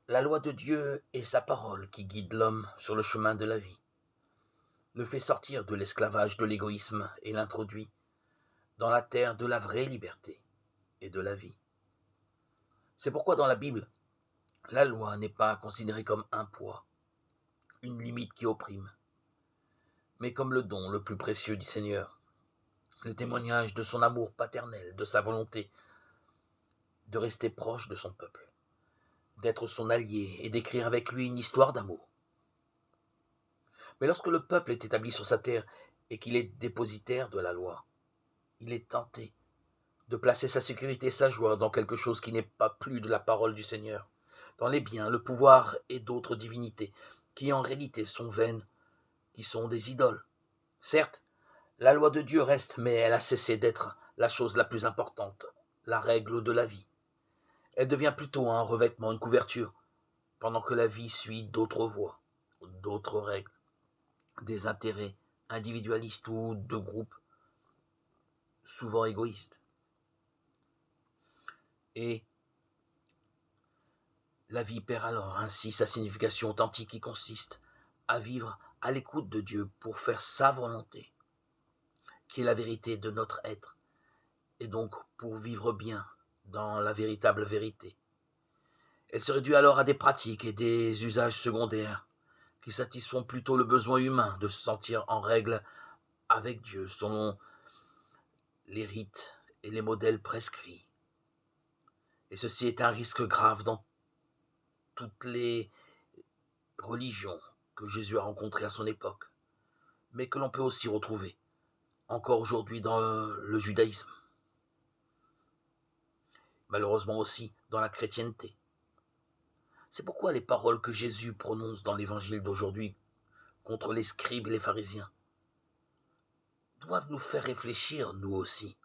La loi de Dieu est sa parole qui guide l'homme sur le chemin de la vie, le fait sortir de l'esclavage de l'égoïsme et l'introduit dans la terre de la vraie liberté et de la vie. C'est pourquoi dans la Bible, la loi n'est pas considérée comme un poids, une limite qui opprime, mais comme le don le plus précieux du Seigneur, le témoignage de son amour paternel, de sa volonté de rester proche de son peuple, d'être son allié et d'écrire avec lui une histoire d'amour. Mais lorsque le peuple est établi sur sa terre et qu'il est dépositaire de la loi, il est tenté de placer sa sécurité et sa joie dans quelque chose qui n'est pas plus de la parole du Seigneur, dans les biens, le pouvoir et d'autres divinités, qui en réalité sont vaines, qui sont des idoles. Certes, la loi de Dieu reste, mais elle a cessé d'être la chose la plus importante, la règle de la vie. Elle devient plutôt un revêtement, une couverture, pendant que la vie suit d'autres voies, d'autres règles, des intérêts individualistes ou de groupes, souvent égoïstes. Et la vie perd alors ainsi sa signification authentique qui consiste à vivre à l'écoute de Dieu pour faire sa volonté, qui est la vérité de notre être, et donc pour vivre bien dans la véritable vérité. Elle se réduit alors à des pratiques et des usages secondaires qui satisfont plutôt le besoin humain de se sentir en règle avec Dieu selon les rites et les modèles prescrits. Et ceci est un risque grave dans toutes les religions que Jésus a rencontrées à son époque, mais que l'on peut aussi retrouver encore aujourd'hui dans le judaïsme, malheureusement aussi dans la chrétienté. C'est pourquoi les paroles que Jésus prononce dans l'évangile d'aujourd'hui contre les scribes et les pharisiens doivent nous faire réfléchir, nous aussi,